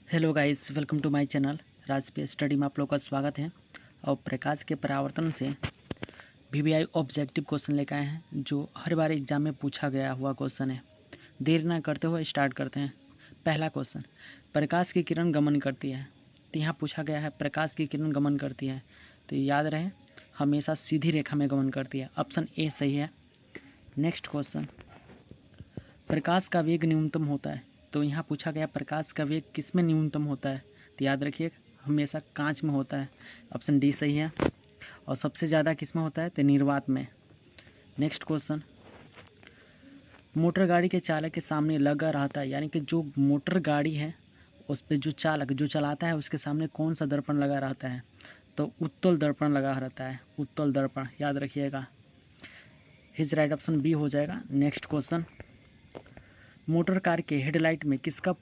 Hello guys, welcome to my channel Raj पे study में आप लोग का स्वागत है। और प्रकाश के परावर्तन से वीवीआई ऑब्जेक्टिव क्वेश्चन लेकर आए हैं जो हर बार एग्जाम में पूछा गया हुआ क्वेश्चन है। देर ना करते हुए स्टार्ट करते हैं। पहला क्वेश्चन, प्रकाश की किरण गमन करती है। तो यहाँ पूछा गया है प्रकाश की किरण गमन करती है, तो याद रहे हमेशा सीधी रेखा में गमन करती है। ऑप्शन ए सही है। नेक्स्ट क्वेश्चन, प्रकाश का वेग न्यूनतम होता है। तो यहाँ पूछा गया प्रकाश का वेग किस में न्यूनतम होता है, तो याद रखिए हमेशा कांच में होता है। ऑप्शन डी सही है। और सबसे ज़्यादा किस में होता है, तो निर्वात में। नेक्स्ट क्वेश्चन, मोटर गाड़ी के चालक के सामने लगा रहता है, यानी कि जो मोटर गाड़ी है उस पर जो चालक जो चलाता है उसके सामने कौन सा दर्पण लगा रहता है, तो उत्तल दर्पण लगा रहता है। उत्तल दर्पण याद रखिएगा। हिज राइट ऑप्शन बी हो जाएगा। नेक्स्ट क्वेश्चन, मोटर कार के हेडलाइट में किसका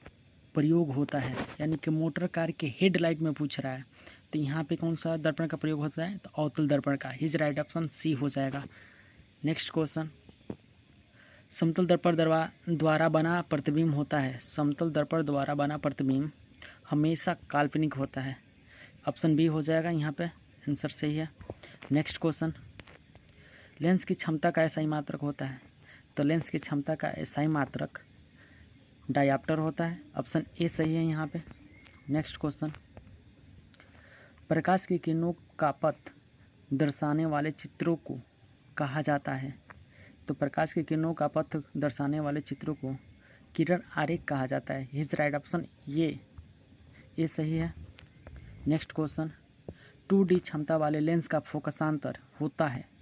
प्रयोग होता है, यानी कि मोटर कार के हेडलाइट में पूछ रहा है, तो यहाँ पे कौन सा दर्पण का प्रयोग होता है, तो अवतल दर्पण का। हिज राइट ऑप्शन सी हो जाएगा। नेक्स्ट क्वेश्चन, समतल दर्पण द्वारा बना प्रतिबिंब होता है। समतल दर्पण द्वारा बना प्रतिबिंब हमेशा काल्पनिक होता है। ऑप्शन बी हो जाएगा, यहाँ पे आंसर सही है। नेक्स्ट क्वेश्चन, लेंस की क्षमता का एसआई मात्रक होता है। तो लेंस की क्षमता का एसआई मात्रक डायऑप्टर होता है। ऑप्शन ए सही है यहाँ पे। नेक्स्ट क्वेश्चन, प्रकाश की किरणों का पथ दर्शाने वाले चित्रों को कहा जाता है। तो प्रकाश की किरणों का पथ दर्शाने वाले चित्रों को किरण आरेख कहा जाता है। हिज राइट ऑप्शन ये सही है। नेक्स्ट क्वेश्चन, 2D क्षमता वाले लेंस का फोकसांतर होता है।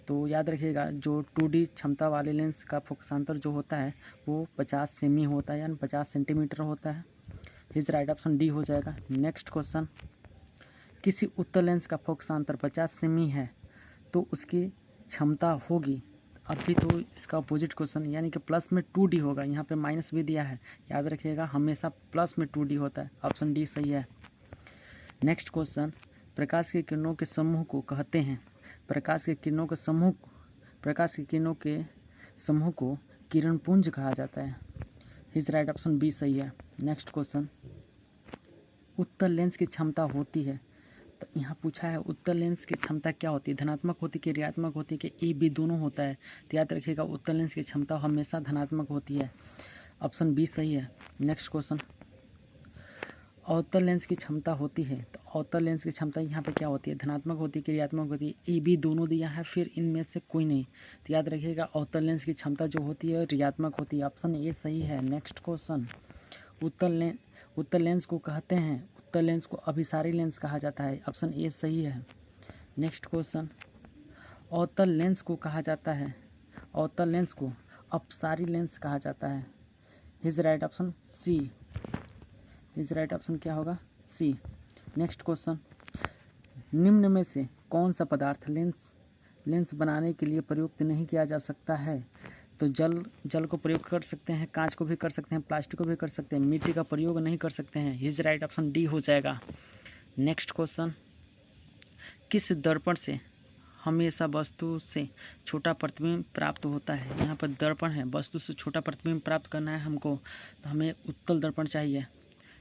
तो याद रखिएगा जो 2D क्षमता वाले लेंस का फोकसांतर जो होता है वो 50 सेमी होता है, यानी 50 सेंटीमीटर होता है। हिज राइट ऑप्शन डी हो जाएगा। नेक्स्ट क्वेश्चन, किसी उत्तल लेंस का फोकसांतर 50 सेमी है तो उसकी क्षमता होगी। अभी तो इसका अपोजिट क्वेश्चन, यानी कि प्लस में 2D होगा, यहाँ पे माइनस भी दिया है। याद रखिएगा हमेशा प्लस में 2D होता है। ऑप्शन डी सही है। नेक्स्ट क्वेश्चन, प्रकाश की किरणों के समूह को कहते हैं। प्रकाश के किरणों के समूह को किरण पुंज कहा जाता है। हिज राइट ऑप्शन बी सही है। नेक्स्ट क्वेश्चन, उत्तल लेंस की क्षमता होती है। तो यहाँ पूछा है उत्तल लेंस की क्षमता क्या होती है, धनात्मक होती है कि ऋणात्मक होती है कि ए बी दोनों होता है। तो याद रखिएगा उत्तल लेंस की क्षमता हमेशा धनात्मक होती है। ऑप्शन बी सही है। नेक्स्ट क्वेश्चन, अवतल लेंस की क्षमता होती है। तो अवतल लेंस की क्षमता यहाँ पे क्या होती है, धनात्मक होती है कि ऋणात्मक होती है। ए बी दोनों दिया है, फिर इनमें से कोई नहीं। तो याद रखिएगा अवतल लेंस की क्षमता जो होती है ऋणात्मक होती है। ऑप्शन ए सही है। नेक्स्ट क्वेश्चन, उत्तल लेंस को कहते हैं, उत्तल लेंस को अभिसारी लेंस कहा जाता है। ऑप्शन ए सही है। नेक्स्ट क्वेश्चन, अवतल लेंस को कहा जाता है, अवतल लेंस को अपसारी लेंस कहा जाता है। His right option C. His right option क्या होगा, सी। नेक्स्ट क्वेश्चन, निम्न में से कौन सा पदार्थ लेंस बनाने के लिए प्रयुक्त नहीं किया जा सकता है। तो जल को प्रयोग कर सकते हैं, कांच को भी कर सकते हैं, प्लास्टिक को भी कर सकते हैं, मिट्टी का प्रयोग नहीं कर सकते हैं। हिज राइट ऑप्शन डी हो जाएगा। नेक्स्ट क्वेश्चन, किस दर्पण से हमेशा वस्तु से छोटा प्रतिबिंब प्राप्त होता है। यहाँ पर दर्पण है, वस्तु से छोटा प्रतिबिंब प्राप्त करना है हमको, तो हमें उत्तल दर्पण चाहिए।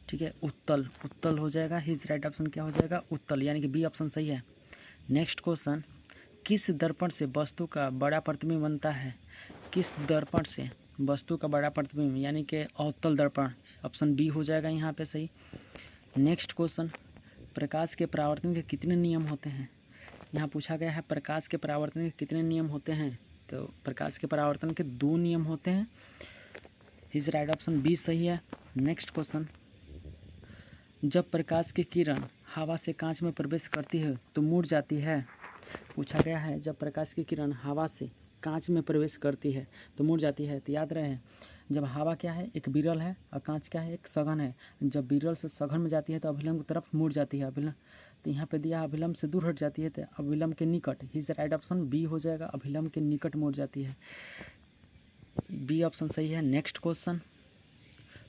ठीक है, उत्तल हो जाएगा। हिज राइट ऑप्शन क्या हो जाएगा, उत्तल, यानी कि बी ऑप्शन सही है। नेक्स्ट क्वेश्चन, किस दर्पण से वस्तु का बड़ा प्रतिबिंब बनता है। किस दर्पण से वस्तु का बड़ा प्रतिबिंब, यानी कि अवतल दर्पण। ऑप्शन बी हो जाएगा यहाँ पे सही। नेक्स्ट क्वेश्चन, प्रकाश के परावर्तन के कितने नियम होते हैं। यहाँ पूछा गया है प्रकाश के परावर्तन के कितने नियम होते हैं। तो प्रकाश के परावर्तन के 2 नियम होते हैं। हिज राइट ऑप्शन बी सही है। नेक्स्ट क्वेश्चन, जब प्रकाश की किरण हवा से कांच में प्रवेश करती है तो मुड़ जाती है। पूछा गया है जब प्रकाश की किरण हवा से कांच में प्रवेश करती है तो मुड़ जाती है। तो याद रहे जब हवा क्या है, एक विरल है, और कांच क्या है, एक सघन है। जब विरल से सघन में जाती है तो अभिलंब की तरफ मुड़ जाती है। अभिलंब तो यहाँ पे दिया अभिलंब से दूर हट जाती है, तो अभिलंब के निकट। हिज राइट ऑप्शन बी हो जाएगा, अभिलंब के निकट मुड़ जाती है। बी ऑप्शन सही है। नेक्स्ट क्वेश्चन,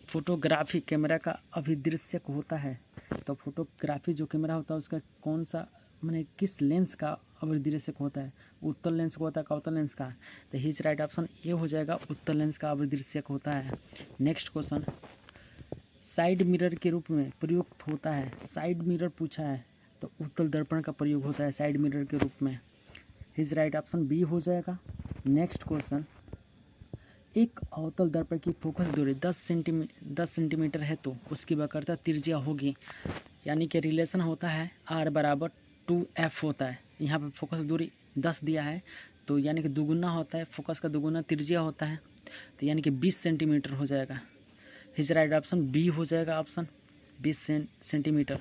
फोटोग्राफी कैमरा का अभिदृश्यक होता है। तो फोटोग्राफी जो कैमरा होता है उसका कौन सा, माने किस लेंस का अभिदृश्यक होता है, उत्तल लेंस का होता है, अवतल लेंस का। तो हिज राइट ऑप्शन ए हो जाएगा, उत्तल लेंस का अभिदृश्यक होता है। नेक्स्ट क्वेश्चन, साइड मिरर के रूप में प्रयुक्त होता है। साइड मिरर पूछा है तो उत्तल दर्पण का प्रयोग होता है साइड मिरर के रूप में। हिज राइट ऑप्शन बी हो जाएगा। नेक्स्ट क्वेश्चन, एक अवतल दर्पण की फोकस दूरी 10 सेंटीमीटर है तो उसकी वक्रता त्रिज्या होगी, यानी कि रिलेशन होता है r बराबर 2f होता है। यहाँ पे फोकस दूरी 10 दिया है तो यानी कि दुगुना होता है, फोकस का दुगुना त्रिज्या होता है, तो यानी कि 20 सेंटीमीटर हो जाएगा। हिज राइट ऑप्शन बी हो जाएगा, ऑप्शन 20 सेंटीमीटर।